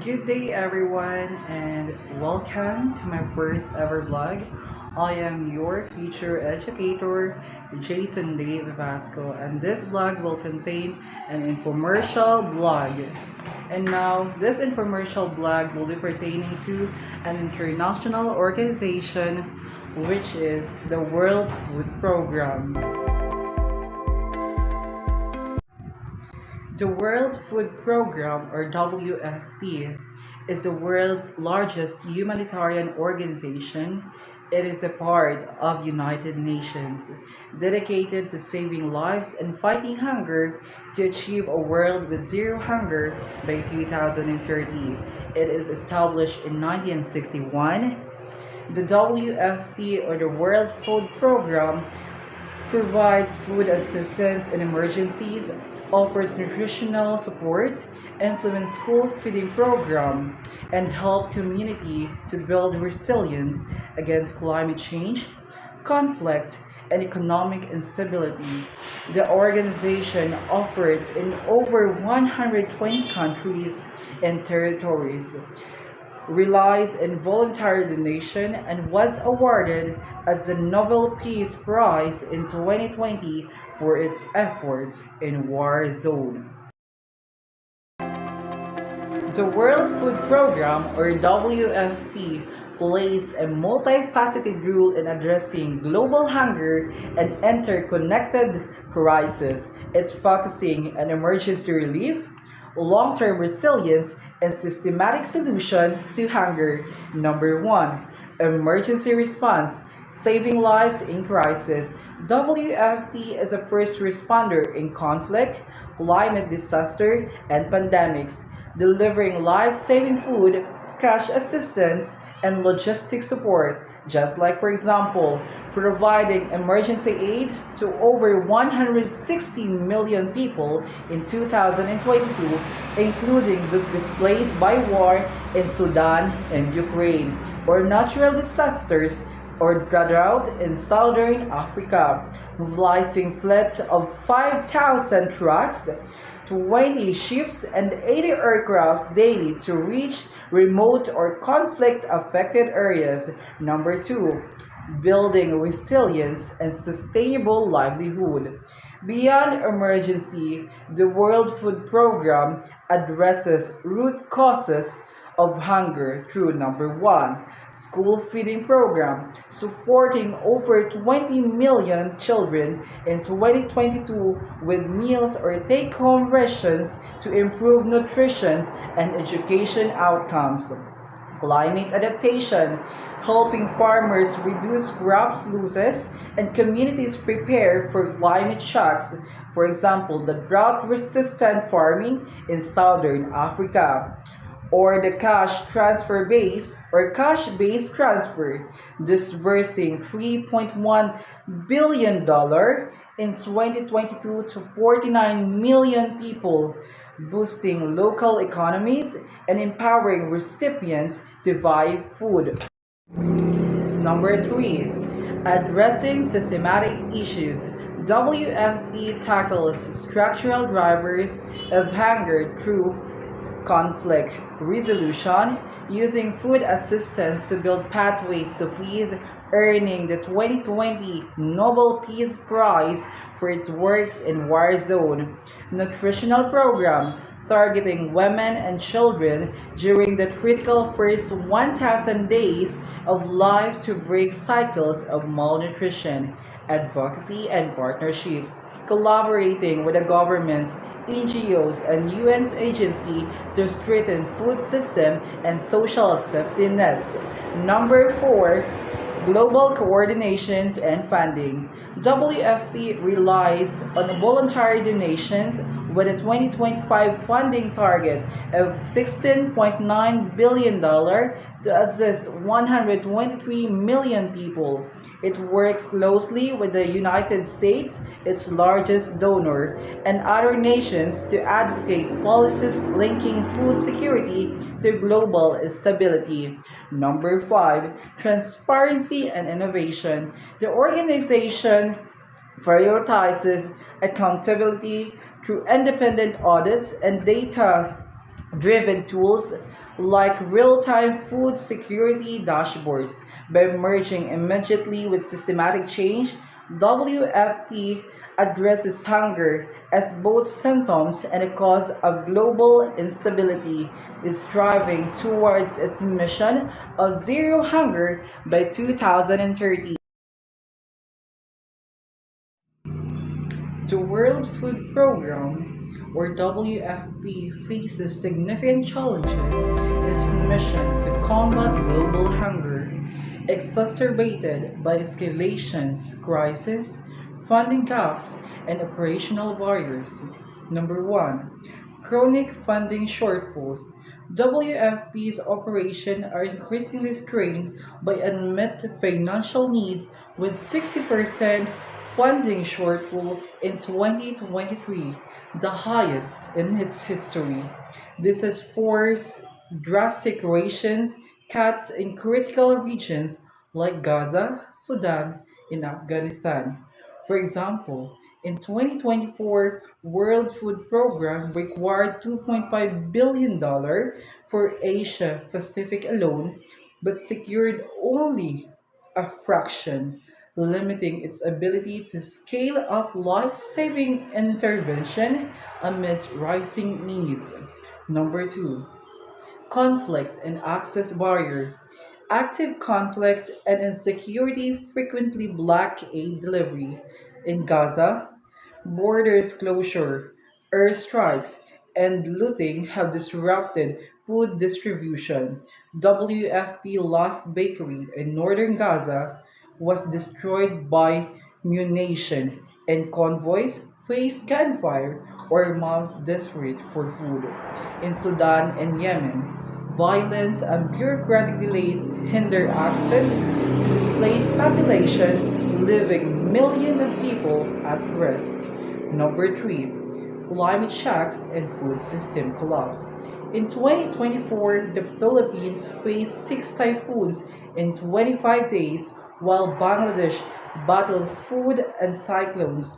Good day, everyone, and welcome to my first ever vlog. I am your future educator, Jason Dave Vasco, and this vlog will contain an infomercial blog. And now, this infomercial blog will be pertaining to an international organization, which is the World Food Program. The World Food Program, or WFP, is the world's largest humanitarian organization. It is a part of United Nations, dedicated to saving lives and fighting hunger to achieve a world with zero hunger by 2030. It is established in 1961. The WFP, or the World Food Program, provides food assistance in emergencies, offers nutritional support, implements school feeding program, and help community to build resilience against climate change, conflict, and economic instability. The organization operates in over 120 countries and territories, relies on voluntary donation, and was awarded as the Nobel Peace Prize in 2020 for its efforts in war zone. The World Food Program, or WFP, plays a multifaceted role in addressing global hunger and interconnected crises. It's focusing on emergency relief, long-term resilience, and systematic solution to hunger. Number one, emergency response, saving lives in crisis. WFP is a first responder in conflict, climate disaster, and pandemics, delivering life-saving food, cash assistance, and logistic support, just like, for example, providing emergency aid to over 160 million people in 2022, including those displaced by war in Sudan and Ukraine, or natural disasters or drought in southern Africa, mobilizing fleet of 5,000 trucks, 20 ships, and 80 aircraft daily to reach remote or conflict-affected areas. Number two, building resilience and sustainable livelihood. Beyond emergency, the World Food Program addresses root causes of hunger through number one, school feeding program, supporting over 20 million children in 2022 with meals or take-home rations to improve nutrition and education outcomes. Climate adaptation, helping farmers reduce crops losses and communities prepare for climate shocks. For example, the drought-resistant farming in southern Africa, or the cash-based transfer, disbursing $3.1 billion in 2022 to 49 million people, boosting local economies and empowering recipients to buy food. Number three, addressing systematic issues. WFP tackles structural drivers of hunger through conflict resolution, using food assistance to build pathways to peace, earning the 2020 Nobel Peace Prize for its works in war zone. Nutritional program, targeting women and children during the critical first 1,000 days of life to break cycles of malnutrition. Advocacy and partnerships, collaborating with the governments, NGOs, and UN's agency to strengthen food system and social safety nets. Number four, global coordinations and funding. WFP relies on voluntary donations with a 2025 funding target of $16.9 billion to assist 123 million people. It works closely with the United States, its largest donor, and other nations to advocate policies linking food security to global stability. Number five, transparency and innovation. The organization prioritizes accountability through independent audits and data driven tools like real-time food security dashboards. By merging immediately with systematic change, WFP addresses hunger as both symptoms and a cause of global instability, is striving towards its mission of zero hunger by 2030. The World Food Programme, or WFP, faces significant challenges in its mission to combat global hunger, exacerbated by escalations, crises, funding gaps, and operational barriers. Number one, chronic funding shortfalls. WFP's operations are increasingly strained by unmet financial needs, with 60% funding shortfall in 2023, the highest in its history. This has forced drastic rations cuts in critical regions like Gaza, Sudan, and Afghanistan. For example, in 2024, World Food Program required $2.5 billion for Asia Pacific alone, but secured only a fraction, limiting its ability to scale up life-saving intervention amidst rising needs. Number two, conflicts and access barriers. Active conflicts and insecurity frequently block aid delivery. In Gaza, borders closure, airstrikes, and looting have disrupted food distribution. WFP Lost Bakery in northern Gaza was destroyed by munition, and convoys faced gunfire or mobs desperate for food. In Sudan and Yemen, violence and bureaucratic delays hinder access to displaced population, leaving millions of people at risk. Number three, climate shocks and food system collapse. In 2024, the Philippines faced six typhoons in 25 days, while Bangladesh battled food and cyclones,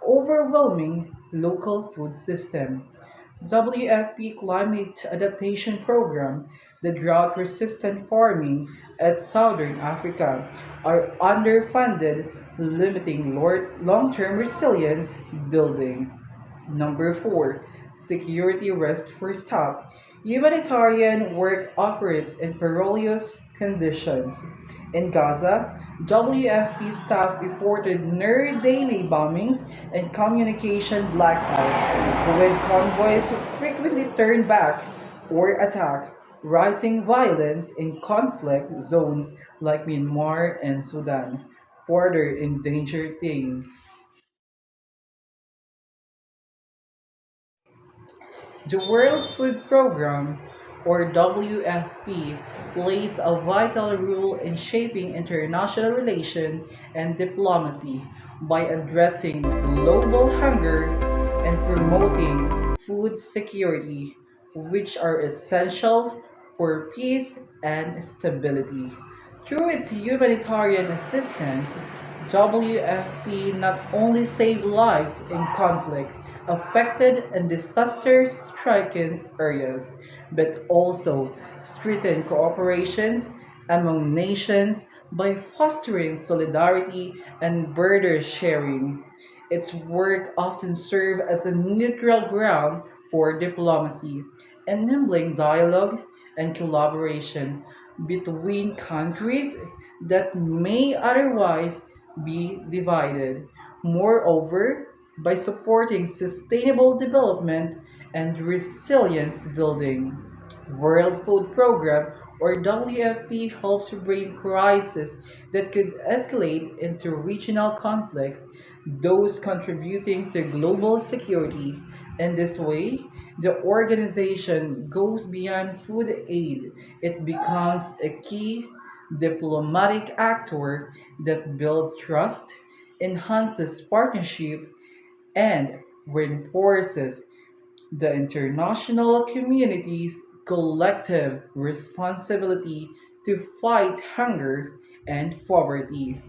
overwhelming local food system. WFP Climate Adaptation Program, the drought-resistant farming at Southern Africa, are underfunded, limiting long-term resilience building. Number four, security risk for staff. Humanitarian work operates in perilous conditions. In Gaza, WFP staff reported near daily bombings and communication blackouts, with convoys frequently turned back or attacked, rising violence in conflict zones like Myanmar and Sudan, further endanger things. The World Food Programme, or WFP, plays a vital role in shaping international relations and diplomacy by addressing global hunger and promoting food security, which are essential for peace and stability. Through its humanitarian assistance, WFP not only saved lives in conflict affected and disaster stricken areas, but also strengthened cooperations among nations by fostering solidarity and burden sharing. Its work often serves as a neutral ground for diplomacy, enabling dialogue and collaboration between countries that may otherwise be divided. Moreover, by supporting sustainable development and resilience building, World Food Program, or WFP, helps to bring crises that could escalate into regional conflict, those contributing to global security. In this way, the organization goes beyond food aid. It becomes a key diplomatic actor that builds trust, enhances partnership, and reinforces the international community's collective responsibility to fight hunger and poverty.